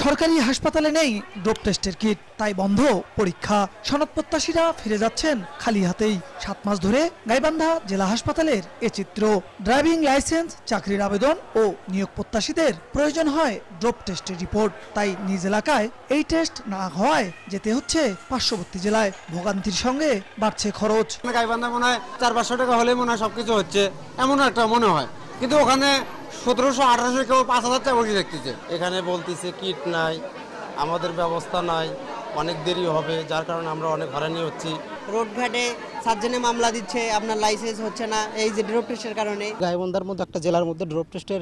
সরকারি হাসপাতালে নেই ডোপ টেস্টের কিট, তাই বন্ধ পরীক্ষা। সনদ প্রত্যাশীরা ফিরে যাচ্ছেন খালি হাতেই। 7 মাস ধরে গাইবান্ধা জেলা হাসপাতালের এ চিত্র। ড্রাইভিং লাইসেন্স, চাকরির আবেদন ও নিয়োগ প্রত্যাশীদের প্রয়োজন হয় ডোপ টেস্টের রিপোর্ট। তাই নিজ এলাকায় এই টেস্ট না হওয়ায় যেতে হচ্ছে পার্শ্ববর্তী জেলায়। ভোগান্তির সঙ্গে বাড়ছে খরচ। গাইবান্ধা মনে হয় 400-500 টাকা হলে মনে হয় সবকিছু হচ্ছে, এমন একটা মনে হয়। কিন্তু ওখানে 1700-1800 কেউ 5000 টাকা বসে দেখতেছে। এখানে বলতেছে কিট নাই, আমাদের ব্যবস্থা নাই, অনেক দেরি হবে, যার কারণে আমরা অনেক হয়রানি হচ্ছি। রোডঘাটে সার্জনে মামলা দিচ্ছে, আপনার লাইসেন্স হচ্ছে না এই যে ড্রপ টেস্টের কারণে। গাইবান্ধার মধ্যে একটা জেলার মধ্যে ড্রপ টেস্টের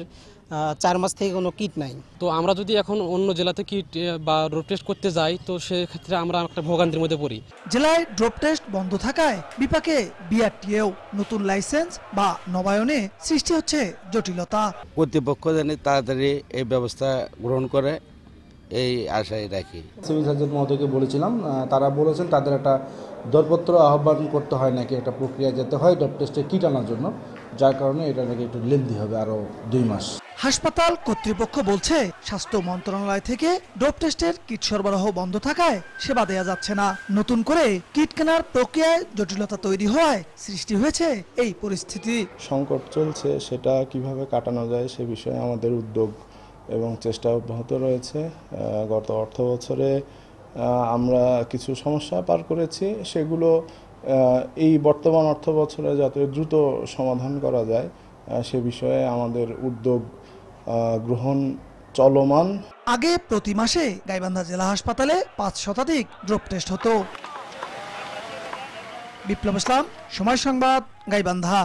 4 মাস থেকে কোনো কিট নাই। তো আমরা যদি এখন অন্য জেলাতে কিট বা ড্রপ টেস্ট করতে যাই, তো সেক্ষেত্রে আমরা একটা ভোগান্তির মধ্যে পড়ি। জেলায় ড্রপ টেস্ট বন্ধ থাকায় বিপাকে বিআরটিএও। নতুন লাইসেন্স বা নবায়নে সৃষ্টি হচ্ছে জটিলতা। কর্তৃপক্ষ যেন তাড়াতাড়ি এই ব্যবস্থা গ্রহণ করে এই আশায় রাখি। সিভিল সার্জন মহোদয়কে বলেছিলাম, তারা বলেছেন তাদের একটা দরপত্র আহ্বান করতে হয়, নাকি একটা প্রক্রিয়া যেতে হয় ড্রপ টেস্টে কিট আনার জন্য, যার কারণে এটা নাকি একটু লেন্দি হবে, আরও 2 মাস। হাসপাতাল কর্তৃপক্ষ বলছে স্বাস্থ্য মন্ত্রণালয় থেকে ডোপ টেস্টের কিট সরবরাহ বন্ধ থাকায় সেবা দেয়া যাচ্ছে না। নতুন করে কিট কেনার প্রক্রিয়ায় জটিলতা তৈরি হওয়ায় সৃষ্টি হয়েছে এই পরিস্থিতি। সংকট চলছে, সেটা কিভাবে কাটানো যায় সে বিষয়ে আমাদের উদ্যোগ এবং চেষ্টা অব্যাহত রয়েছে। গত অর্থ বছরে আমরা কিছু সমস্যা পার করেছি, সেগুলো এই বর্তমান অর্থ বছরে যাতে দ্রুত সমাধান করা যায় সে বিষয়ে আমাদের উদ্যোগ গ্রহণ চলমান। আগে প্রতি মাসে গাইবান্ধা জেলা হাসপাতালে 5 শতাধিক ড্রপ টেস্ট হতো। বিপ্লব ইসলাম, সময় সংবাদ, গাইবান্ধা।